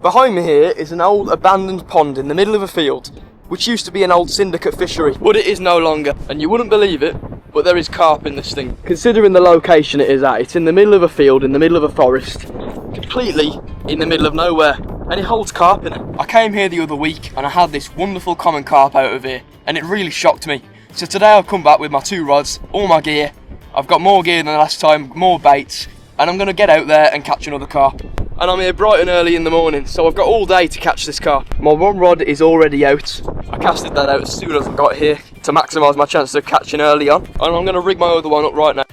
Behind me here is an old abandoned pond in the middle of a field, which used to be an old syndicate fishery, but it is no longer, and you wouldn't believe it, but there is carp in this thing. Considering the location it is at, it's in the middle of a field, in the middle of a forest, completely in the middle of nowhere, and it holds carp in it. I came here the other week and I had this wonderful common carp out of here, and it really shocked me. So today I've come back with my 2 rods, all my gear. I've got more gear than the last time, more baits, and I'm going to get out there and catch another carp. And I'm here bright and early in the morning, so I've got all day to catch this carp. My 1 rod is already out. I casted that out as soon as I got here to maximise my chances of catching early on, and I'm going to rig my other one up right now.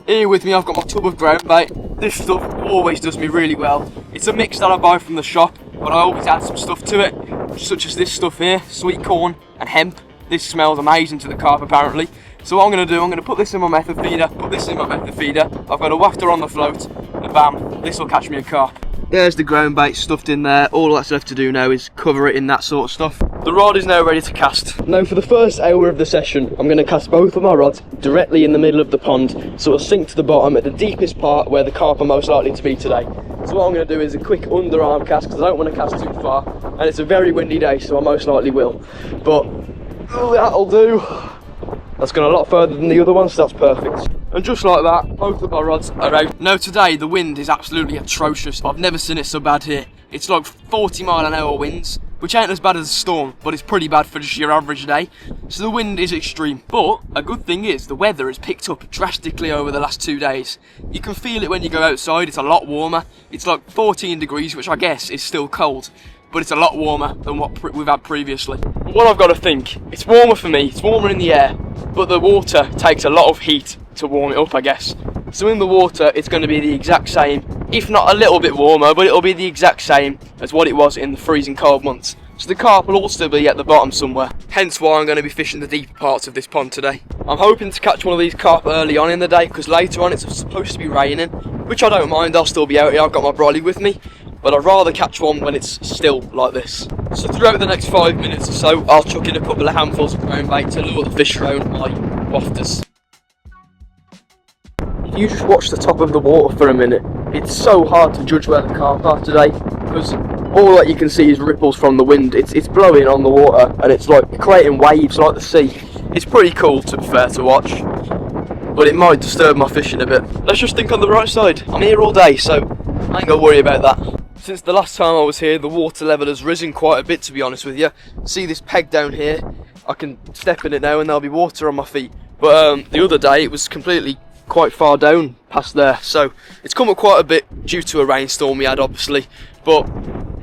Here with me I've got my tub of ground bait. This stuff always does me really well. It's a mix that I buy from the shop, but I always add some stuff to it, such as this stuff here, sweet corn and hemp. This smells amazing to the carp apparently. So what I'm going to do, I'm going to put this in my method feeder, I've got a wafter on the float, and bam, this will catch me a carp. There's the ground bait stuffed in there. All that's left to do now is cover it in that sort of stuff. The rod is now ready to cast. Now for the first hour of the session, I'm going to cast both of my rods directly in the middle of the pond, so it'll sink to the bottom at the deepest part where the carp are most likely to be today. So what I'm going to do is a quick underarm cast, because I don't want to cast too far, and it's a very windy day, so I most likely will. But that'll do. That's gone a lot further than the other one, so that's perfect. And just like that, both of my rods are out. Now today, the wind is absolutely atrocious. I've never seen it so bad here. It's like 40-mile-an-hour winds, which ain't as bad as a storm, but it's pretty bad for just your average day. So the wind is extreme. But a good thing is, the weather has picked up drastically over the last 2 days. You can feel it when you go outside, it's a lot warmer. It's like 14 degrees, which I guess is still cold, but it's a lot warmer than what we've had previously. But what I've got to think, it's warmer for me, it's warmer in the air, but the water takes a lot of heat to warm it up, I guess. So in the water, it's going to be the exact same, if not a little bit warmer, but it'll be the exact same as what it was in the freezing cold months. So the carp will all still be at the bottom somewhere. Hence why I'm going to be fishing the deeper parts of this pond today. I'm hoping to catch one of these carp early on in the day, because later on it's supposed to be raining, which I don't mind, I'll still be out here, I've got my brolly with me. But I'd rather catch one when it's still like this. So throughout the next 5 minutes or so, I'll chuck in a couple of handfuls of ground bait to lure the fish around my wafters. If you just watch the top of the water for a minute, it's so hard to judge where the carp are today, because all that you can see is ripples from the wind. It's blowing on the water, and it's like creating waves like the sea. It's pretty cool, to be fair, to watch, but it might disturb my fishing a bit. Let's just think on the right side. I'm here all day, so I ain't gonna worry about that. Since the last time I was here, the water level has risen quite a bit, to be honest with you. See this peg down here? I can step in it now and there'll be water on my feet. But the other day it was completely quite far down past there. So it's come up quite a bit due to a rainstorm we had, obviously. But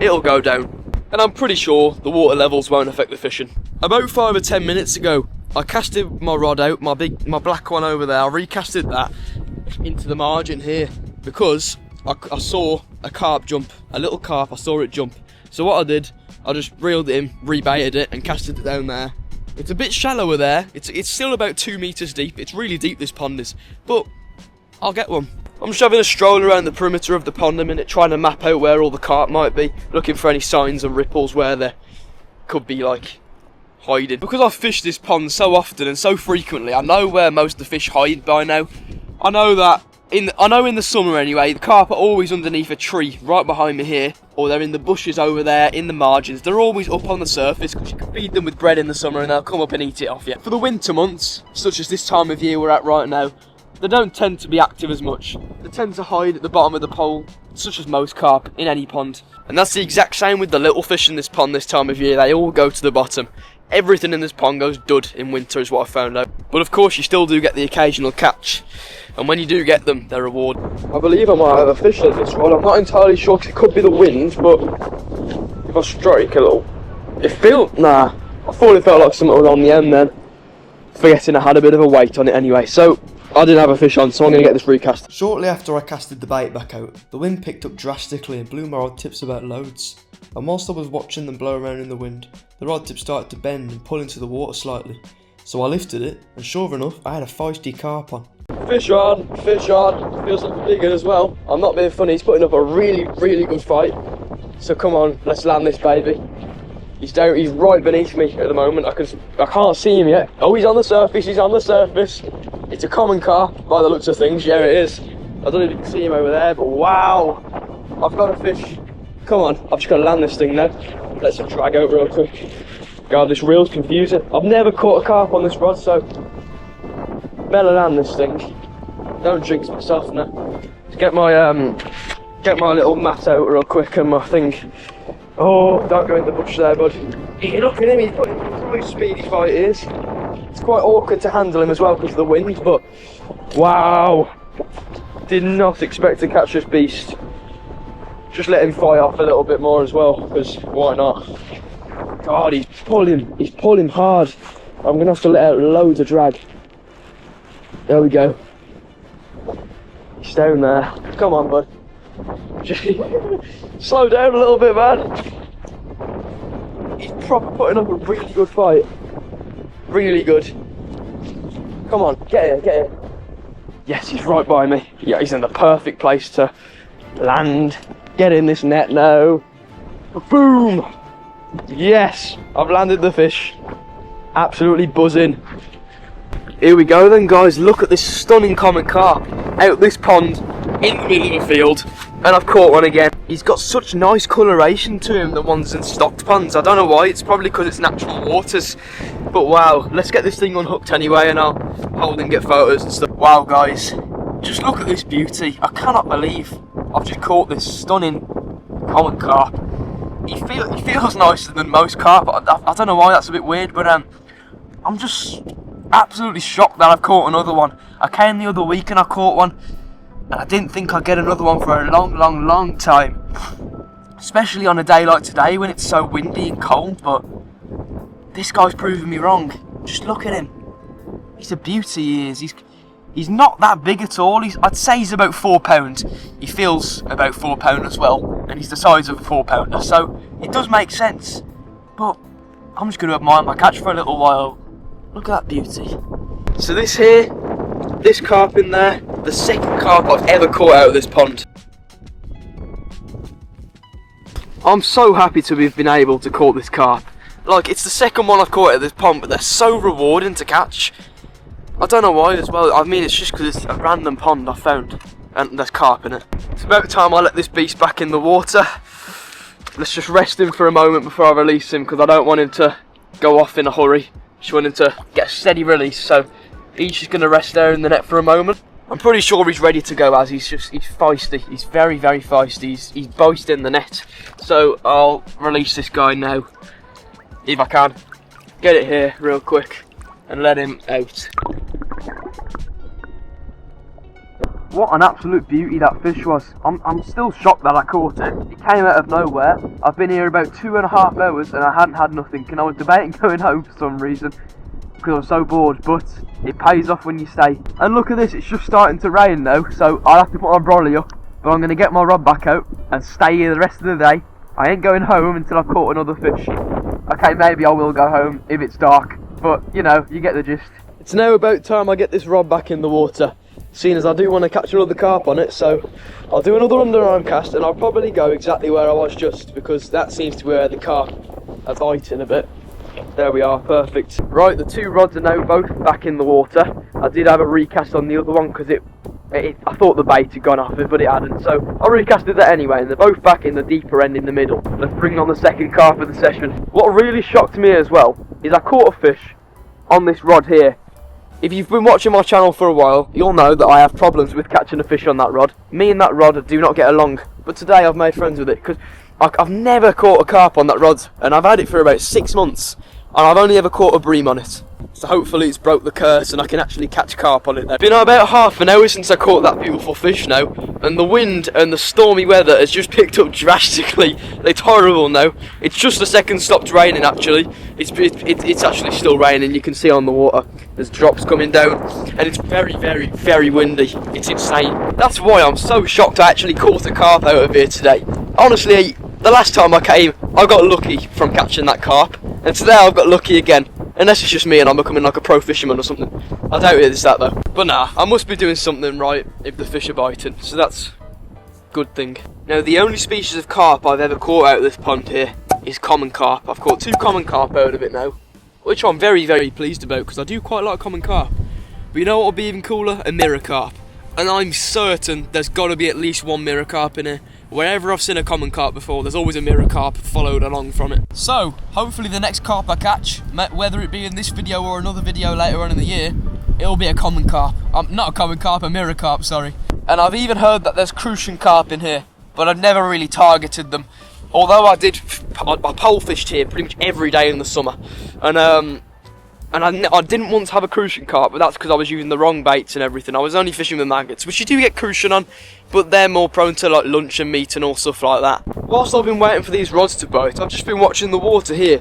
it'll go down. And I'm pretty sure the water levels won't affect the fishing. About 5 or 10 minutes ago, I casted my rod out, my black one over there. I recasted that into the margin here because I saw a carp jump, a little carp, I saw it jump. So what I did, I just reeled it in, rebaited it and casted it down there. It's a bit shallower there, it's still about 2 meters deep, it's really deep this pond is, but I'll get one. I'm just having a stroll around the perimeter of the pond a minute, trying to map out where all the carp might be, looking for any signs and ripples where they could be like hiding. Because I've fished this pond so often and so frequently, I know where most of the fish hide by now. I know that in the summer anyway, the carp are always underneath a tree right behind me here, or they're in the bushes over there in the margins. They're always up on the surface because you can feed them with bread in the summer and they'll come up and eat it off you. For the winter months, such as this time of year we're at right now, they don't tend to be active as much. They tend to hide at the bottom of the pole, such as most carp in any pond. And that's the exact same with the little fish in this pond this time of year. They all go to the bottom. Everything in this pond goes dud in winter is what I found out. But of course you still do get the occasional catch. And when you do get them, they're rewarded. I believe I might have a fish in this one. I'm not entirely sure because it could be the wind, but if I strike a little, I thought it felt like something was on the end then. Forgetting I had a bit of a weight on it anyway. So I didn't have a fish on, so I'm going to get this recast. Shortly after I casted the bait back out, the wind picked up drastically and blew my rod tips about loads. And whilst I was watching them blow around in the wind, the rod tip started to bend and pull into the water slightly. So I lifted it, and sure enough, I had a feisty carp on. Fish on, feels like a big one as well. I'm not being funny, he's putting up a really, really good fight. So come on, let's land this baby. He's right beneath me at the moment. I can't see him yet. Oh, he's on the surface, It's a common carp by the looks of things, yeah it is. I don't know if you can see him over there, but wow! I've got a fish Come on, I've just got to land this thing now. Let's drag out real quick. God, this reel's confusing. I've never caught a carp on this rod, so better land this thing. Don't jinx myself now. Let's get my little mat out real quick and my thing. Oh, don't go in the bush there, bud. Hey, look at him, he's putting quite speedy fight it is. It's quite awkward to handle him as well because of the wind, but wow. Did not expect to catch this beast. Just let him fly off a little bit more as well, because why not? God, he's pulling hard. I'm gonna have to let out loads of drag. There we go. He's down there. Come on, bud. Slow down a little bit, man. He's proper putting up a really good fight. Really good. Come on, get here, get here. Yes, he's right by me. Yeah, he's in the perfect place to land. Get in this net now. Boom! Yes, I've landed the fish. Absolutely buzzing. Here we go then, guys. Look at this stunning common carp out this pond in the middle of a field, and I've caught one again. He's got such nice coloration to him, the ones in stocked ponds. I don't know why. It's probably because it's natural waters. But wow, let's get this thing unhooked anyway, and I'll hold and get photos and stuff. Wow, guys, just look at this beauty. I cannot believe I've just caught this stunning common carp. He feels nicer than most carp. I don't know why, that's a bit weird, but I'm just absolutely shocked that I've caught another one. I came the other week and I caught one, and I didn't think I'd get another one for a long time. Especially on a day like today when it's so windy and cold, but this guy's proving me wrong. Just look at him. He's a beauty, he is. He's not that big at all. I'd say he's about 4 pounds. He feels about 4 pounds as well, and he's the size of a 4 pounder, so it does make sense. But I'm just going to admire my catch for a little while. Look at that beauty. So this here, this carp in there, the second carp I've ever caught out of this pond. I'm so happy to have been able to caught this carp. Like, it's the second one I've caught out of this pond, but they're so rewarding to catch. I don't know why as well. I mean, it's just because it's a random pond I found and there's carp in it. It's about time I let this beast back in the water. Let's just rest him for a moment before I release him, because I don't want him to go off in a hurry. Just want him to get a steady release, so he's just going to rest there in the net for a moment. I'm pretty sure he's ready to go, as he's feisty. He's very feisty. He's boasting in the net. So I'll release this guy now, if I can. Get it here real quick and let him out. What an absolute beauty that fish was. I'm still shocked that I caught it. It came out of nowhere. I've been here about 2.5 hours and I hadn't had nothing, and I was debating going home for some reason because I was so bored, but it pays off when you stay. And look at this, it's just starting to rain now, so I'll have to put my brolly up, but I'm going to get my rod back out and stay here the rest of the day. I ain't going home until I've caught another fish. Okay, maybe I will go home if it's dark, but you know, you get the gist. It's now about time I get this rod back in the water, seeing as I do want to catch another carp on it, so I'll do another underarm cast, and I'll probably go exactly where I was just, because that seems to be where the carp are biting a bit. There we are, perfect. Right, the two rods are now both back in the water. I did have a recast on the other one because I thought the bait had gone off it, but it hadn't, so I recasted that anyway, and they're both back in the deeper end in the middle. Let's bring on the second carp of the session. What really shocked me as well is I caught a fish on this rod here. If you've been watching my channel for a while, you'll know that I have problems with catching a fish on that rod. Me and that rod do not get along, but today I've made friends with it because I've never caught a carp on that rod, and I've had it for about 6 months, and I've only ever caught a bream on it. So hopefully it's broke the curse and I can actually catch carp on it now. It's been about half an hour since I caught that beautiful fish now, and the wind and the stormy weather has just picked up drastically. It's horrible now. It's just the second stopped raining actually. It's actually still raining, you can see on the water. There's drops coming down, and it's very windy. It's insane. That's why I'm so shocked I actually caught a carp out of here today. Honestly, the last time I came, I got lucky from catching that carp, and today I've got lucky again. Unless it's just me and I'm becoming like a pro fisherman or something. I doubt it's that though. But nah, I must be doing something right if the fish are biting, so that's a good thing. Now, the only species of carp I've ever caught out of this pond here is common carp. I've caught 2 common carp out of it now, which I'm very pleased about because I do quite like common carp. But you know what would be even cooler? A mirror carp. And I'm certain there's got to be at least 1 mirror carp in here, wherever I've seen a common carp before, there's always a mirror carp followed along from it. So, hopefully the next carp I catch, whether it be in this video or another video later on in the year, it'll be a common carp. Not a common carp, a mirror carp, sorry. And I've even heard that there's crucian carp in here, but I've never really targeted them. Although I pole fished here pretty much every day in the summer. And I didn't once have a crucian carp, but that's because I was using the wrong baits and everything. I was only fishing with maggots, which you do get crucian on, but they're more prone to like lunch and meat and all stuff like that. Whilst I've been waiting for these rods to bite, I've just been watching the water here.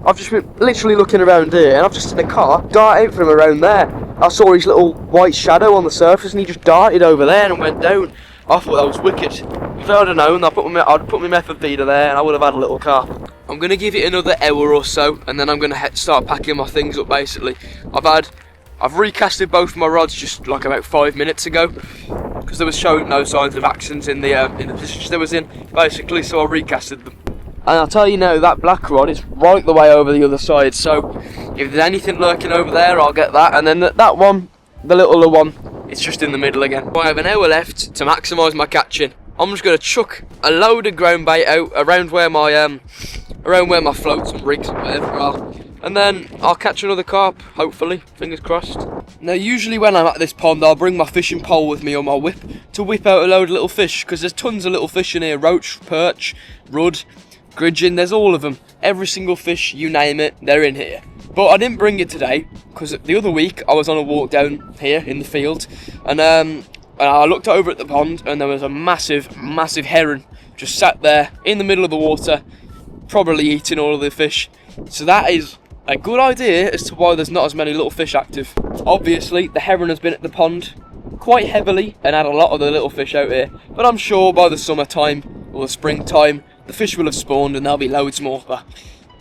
I've just been literally looking around here, and I've just seen a carp dart out from around there. I saw his little white shadow on the surface, and he just darted over there and went down. I thought that was wicked. If I'd have known, I'd put my method feeder there, and I would have had a little carp. I'm going to give it another hour or so, and then I'm going to start packing my things up basically. I've recasted both my rods just like about 5 minutes ago, because there was showing no signs of accidents in the position they was in, basically, so I recasted them. And I'll tell you now, that black rod is right the way over the other side, so if there's anything lurking over there, I'll get that, and then that one, the littler one, it's just in the middle again. I have an hour left to maximise my catching. I'm just going to chuck a load of ground bait out around where my floats and rigs and whatever are, and then I'll catch another carp, hopefully, fingers crossed. Now usually when I'm at this pond, I'll bring my fishing pole with me or my whip to whip out a load of little fish, because there's tons of little fish in here: roach, perch, rudd, gudgeon, there's all of them. Every single fish, you name it, they're in here. But I didn't bring it today, because the other week I was on a walk down here in the field, and I looked over at the pond, and there was a massive heron just sat there in the middle of the water, probably eating all of the fish. So that is a good idea as to why there's not as many little fish active. Obviously, the heron has been at the pond quite heavily and had a lot of the little fish out here, but I'm sure by the summertime or the springtime, the fish will have spawned and there'll be loads more. But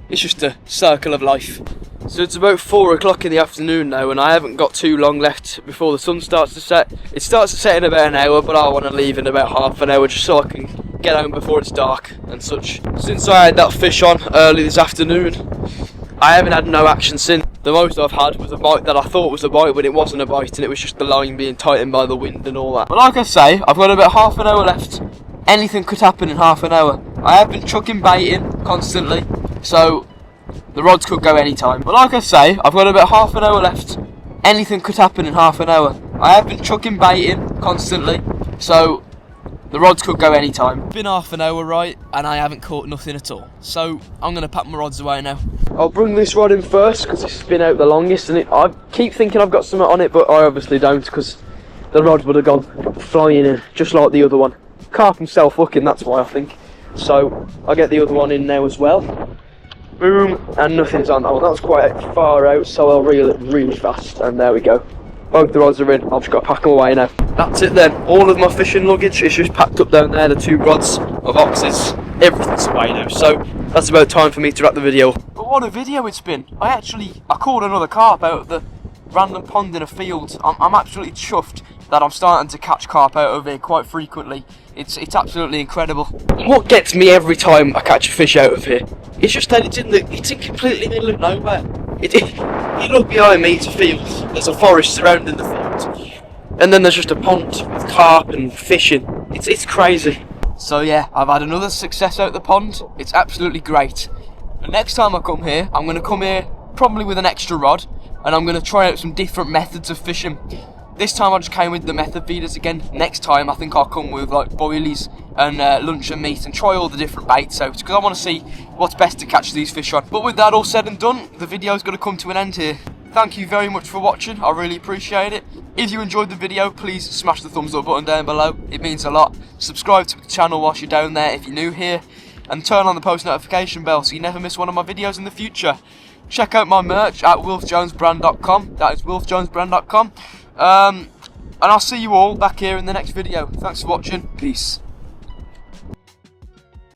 it's just a circle of life. So it's about 4 o'clock in the afternoon now, and I haven't got too long left before the sun starts to set. It starts to set in about an hour, but I want to leave in about half an hour just so I can get home before it's dark and such. Since I had that fish on early this afternoon, I haven't had no action since. The most I've had was a bite that I thought was a bite, but it wasn't a bite, and it was just the line being tightened by the wind and all that. But like I say, I've got about half an hour left. Anything could happen in half an hour. I have been chucking bait in constantly, so the rods could go any time. But like I say, I've got about half an hour left. Anything could happen in half an hour. I have been chucking bait in constantly, so the rods could go any time. It's been half an hour, right, and I haven't caught nothing at all. So I'm going to pack my rods away now. I'll bring this rod in first, because it's been out the longest, and I keep thinking I've got something on it, but I obviously don't, because the rod would have gone flying in, just like the other one. Carp himself looking, that's why I think. So I'll get the other one in now as well. Boom, and nothing's on that one. That was quite far out, so I'll reel it really fast, and there we go. Both the rods are in. I've just got to pack them away now. That's it then. All of my fishing luggage is just packed up down there. The 2 rods, my boxes, everything's away now. So that's about time for me to wrap the video. But what a video it's been. I caught another carp out of the random pond in a field. I'm absolutely chuffed that I'm starting to catch carp out of here quite frequently. It's absolutely incredible. What gets me every time I catch a fish out of here, it's just that it's in completely middle of nowhere. You look behind me, it's a field. There's a forest surrounding the field, and then there's just a pond with carp and fishing. It's crazy. So yeah, I've had another success out the pond. It's absolutely great. And next time I come here, I'm going to come here probably with an extra rod, and I'm going to try out some different methods of fishing. This time I just came with the method feeders again. Next time I think I'll come with like boilies and lunch and meat and try all the different baits out, because I want to see what's best to catch these fish on. But with that all said and done, the video's going to come to an end here. Thank you very much for watching, I really appreciate it. If you enjoyed the video, please smash the thumbs up button down below, it means a lot. Subscribe to the channel whilst you're down there if you're new here, and turn on the post notification bell so you never miss one of my videos in the future. Check out my merch at wolfjonesbrand.com, that is wolfjonesbrand.com. And I'll see you all back here in the next video. Thanks for watching. Peace.